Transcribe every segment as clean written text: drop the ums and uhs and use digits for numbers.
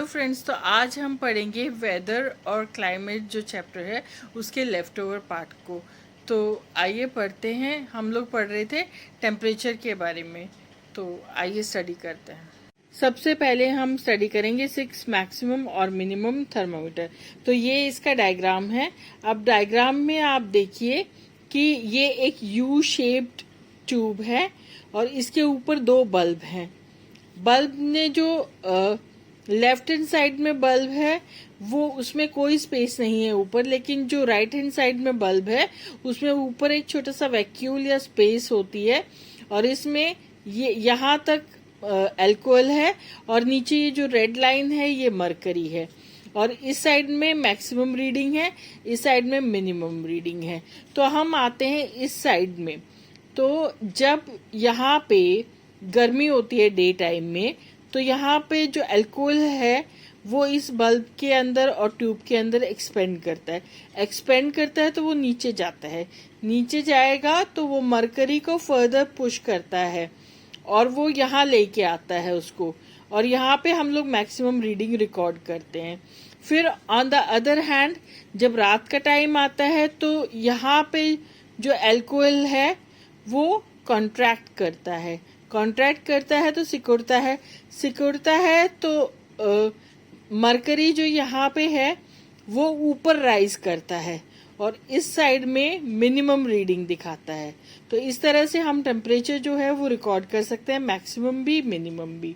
Friends, तो आज हम पढ़ेंगे वेदर और क्लाइमेट जो चैप्टर है उसके लेफ़्ट ओवर पार्ट को। तो आइए पढ़ते हैं। हम लोग पढ़ रहे थे टेम्परेचर के बारे में, तो आइए स्टडी करते हैं। सबसे पहले हम स्टडी करेंगे 6 मैक्सिमम और मिनिमम थर्मामीटर। तो ये इसका डायग्राम है। अब डायग्राम में आप देखिए कि ये एक यू शेप्ड ट्यूब है और इसके ऊपर 2 बल्ब हैं। बल्ब ने जो लेफ्ट हैंड साइड में बल्ब है वो उसमें कोई स्पेस नहीं है ऊपर, लेकिन जो राइट हैंड साइड में बल्ब है उसमें ऊपर एक छोटा सा वैक्यूल या स्पेस होती है और इसमें ये यहाँ तक अल्कोहल है और नीचे ये जो रेड लाइन है ये मरकरी है और इस साइड में मैक्सिमम रीडिंग है, इस साइड में मिनिमम रीडिंग है। तो हम आते हैं इस साइड में। तो जब यहाँ पे गर्मी होती है डे टाइम में, तो यहाँ पे जो अल्कोहल है वो इस बल्ब के अंदर और ट्यूब के अंदर एक्सपेंड करता है तो वो नीचे जाता है। नीचे जाएगा तो वो मरकरी को फर्दर पुश करता है और वो यहाँ लेके आता है उसको, और यहाँ पे हम लोग मैक्सिमम रीडिंग रिकॉर्ड करते हैं। फिर ऑन द अदर हैंड जब रात का टाइम आता है तो यहाँ पे जो अल्कोहल है वो कॉन्ट्रैक्ट करता है तो सिकुड़ता है तो मरकरी जो यहाँ पे है वो ऊपर राइज करता है और इस साइड में मिनिमम रीडिंग दिखाता है। तो इस तरह से हम टेम्परेचर जो है वो रिकॉर्ड कर सकते हैं, मैक्सिमम भी मिनिमम भी।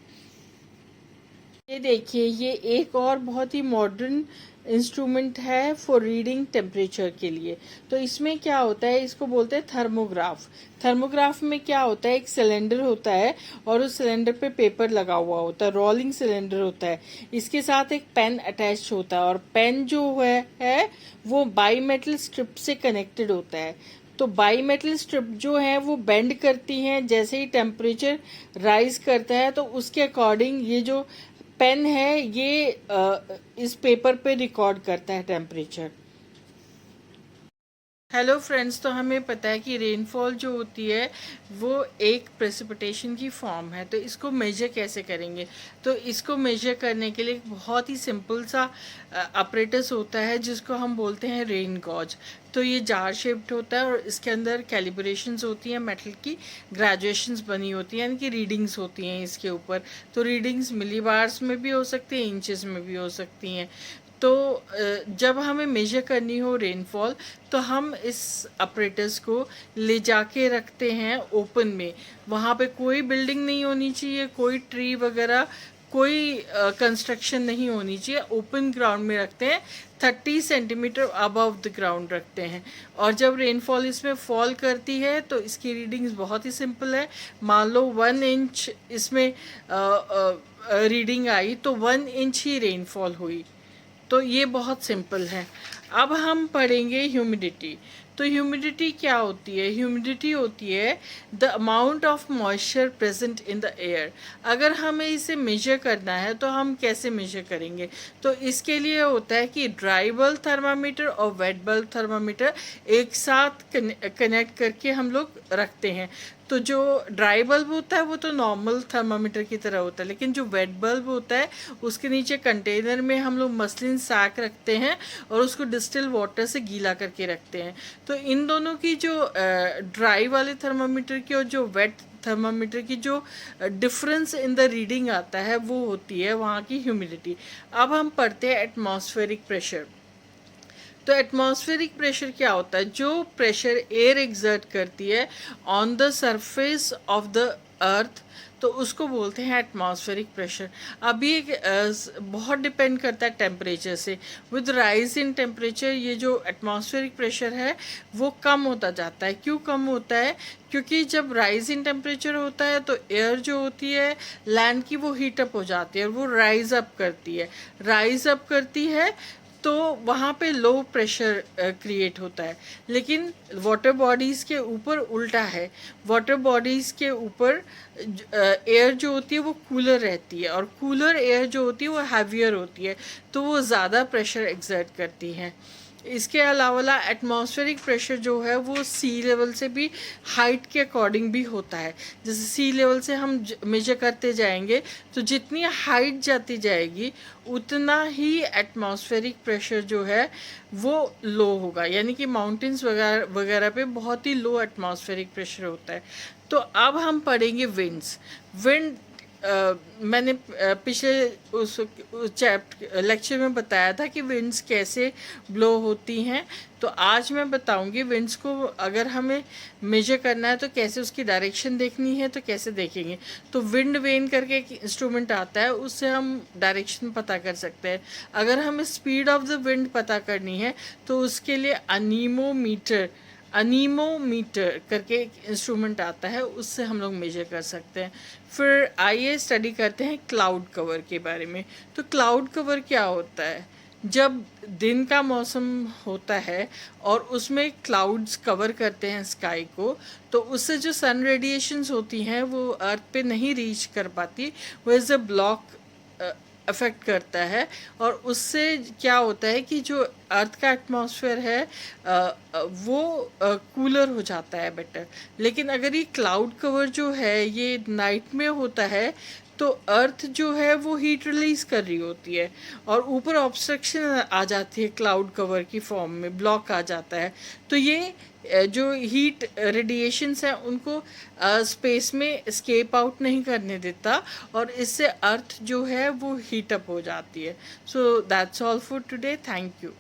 ये देखिए, ये एक और बहुत ही मॉडर्न इंस्ट्रूमेंट है फॉर रीडिंग टेम्परेचर के लिए। तो इसमें क्या होता है, इसको बोलते हैं थर्मोग्राफ। थर्मोग्राफ में क्या होता है, एक सिलेंडर होता है और उस सिलेंडर पे पेपर लगा हुआ होता है, रोलिंग सिलेंडर होता है। इसके साथ एक पेन अटैच होता है और पेन जो है वो बाई मेटल स्ट्रिप से कनेक्टेड होता है। तो बाई मेटल स्ट्रिप जो है वो बेंड करती हैं जैसे ही टेम्परेचर राइज करता है, तो उसके अकॉर्डिंग ये जो पेन है ये इस पेपर पे रिकॉर्ड करता है टेम्परेचर। हेलो फ्रेंड्स, तो हमें पता है कि रेनफॉल जो होती है वो एक प्रेसिपिटेशन की फॉर्म है। तो इसको मेजर कैसे करेंगे? तो इसको मेजर करने के लिए एक बहुत ही सिंपल सा अपरेटस होता है जिसको हम बोलते हैं रेन गॉज। तो ये जार शेप्ड होता है और इसके अंदर कैलिब्रेशंस होती हैं, मेटल की ग्रेजुएशंस बनी होती हैं, यानी कि रीडिंग्स होती हैं इसके ऊपर। तो रीडिंग्स मिलीबार्स में भी हो सकती हैं, इंचेस में भी हो सकती हैं। तो जब हमें मेजर करनी हो रेनफॉल तो हम इस अपरेटस को ले जाके रखते हैं ओपन में। वहाँ पे कोई बिल्डिंग नहीं होनी चाहिए, कोई ट्री वगैरह, कोई कंस्ट्रक्शन नहीं होनी चाहिए। ओपन ग्राउंड में रखते हैं, 30 सेंटीमीटर अबव द ग्राउंड रखते हैं। और जब रेनफॉल इसमें फॉल करती है तो इसकी रीडिंग्स बहुत ही सिंपल है। मान लो 1 इंच इसमें रीडिंग आई तो 1 इंच ही रेनफॉल हुई। तो ये बहुत सिंपल है। अब हम पढ़ेंगे ह्यूमिडिटी। तो ह्यूमिडिटी क्या होती है? ह्यूमिडिटी होती है the amount of moisture present in the air. अगर हमें इसे मेजर करना है तो हम कैसे मेजर करेंगे? तो इसके लिए होता है कि ड्राई बल्ब थर्मामीटर और वेट बल्ब थर्मामीटर एक साथ कनेक्ट करके हम लोग रखते हैं। तो जो ड्राई बल्ब होता है वो तो नॉर्मल थर्मामीटर की तरह होता है, लेकिन जो वेट बल्ब होता है उसके नीचे कंटेनर में हम लोग मसलिन सैक रखते हैं और उसको डिस्टिल वाटर से गीला करके रखते हैं। तो इन दोनों की जो ड्राई वाले थर्मामीटर की और जो वेट थर्मामीटर की जो डिफरेंस इन द रीडिंग आता है वो होती है वहाँ की ह्यूमिडिटी। अब हम पढ़ते हैं एटमॉस्फेरिक प्रेशर। तो एटमॉस्फेरिक प्रेशर क्या होता है? जो प्रेशर एयर एग्जर्ट करती है on the surface of the earth, तो उसको बोलते हैं एटमॉस्फेरिक प्रेशर। अभी एक बहुत डिपेंड करता है टेम्परेचर से। विद राइज इन टेम्परेचर ये जो एटमॉस्फेरिक प्रेशर है वो कम होता जाता है। क्यों कम होता है? क्योंकि जब राइज इन टेम्परेचर होता है तो एयर जो होती है लैंड की वो हीट अप हो जाती है और वो राइज अप करती है तो वहाँ पे लो प्रेशर क्रिएट होता है। लेकिन वाटर बॉडीज़ के ऊपर उल्टा है। वाटर बॉडीज़ के ऊपर एयर जो होती है वो कूलर रहती है और कूलर एयर जो होती है वो हैवियर होती है, तो वो ज़्यादा प्रेशर एक्सर्ट करती हैं। इसके अलावा एटमॉस्फेरिक प्रेशर जो है वो सी लेवल से भी हाइट के अकॉर्डिंग भी होता है। जैसे सी लेवल से हम मेजर करते जाएंगे तो जितनी हाइट जाती जाएगी उतना ही एटमॉस्फेरिक प्रेशर जो है वो लो होगा, यानी कि माउंटेन्स वगैरह वगैरह पे बहुत ही लो एटमॉस्फेरिक प्रेशर होता है। तो अब हम पढ़ेंगे विंड्स। विंड मैंने पिछले उस लेक्चर में बताया था कि विंड्स कैसे ब्लो होती हैं। तो आज मैं बताऊंगी विंड्स को अगर हमें मेजर करना है तो कैसे उसकी डायरेक्शन देखनी है, तो कैसे देखेंगे। तो विंड वेन करके एक इंस्ट्रूमेंट आता है, उससे हम डायरेक्शन पता कर सकते हैं। अगर हमें स्पीड ऑफ द विंड पता करनी है तो उसके लिए अनीमोमीटर करके एक इंस्ट्रूमेंट आता है, उससे हम लोग मेजर कर सकते हैं। फिर आइए स्टडी करते हैं क्लाउड कवर के बारे में। तो क्लाउड कवर क्या होता है? जब दिन का मौसम होता है और उसमें क्लाउड्स कवर करते हैं स्काई को, तो उससे जो सन रेडिएशंस होती हैं वो अर्थ पे नहीं रीच कर पाती, वो एज अ ब्लॉक अफेक्ट करता है। और उससे क्या होता है कि जो अर्थ का एटमॉस्फेयर है वो कूलर हो जाता है बेटर। लेकिन अगर ये क्लाउड कवर जो है ये नाइट में होता है तो अर्थ जो है वो हीट रिलीज कर रही होती है और ऊपर ऑब्स्ट्रक्शन आ जाती है, क्लाउड कवर की फॉर्म में ब्लॉक आ जाता है। तो ये जो हीट रेडिएशंस हैं उनको स्पेस में एस्केप आउट नहीं करने देता और इससे अर्थ जो है वो हीट अप हो जाती है। So that's all for today. Thank you.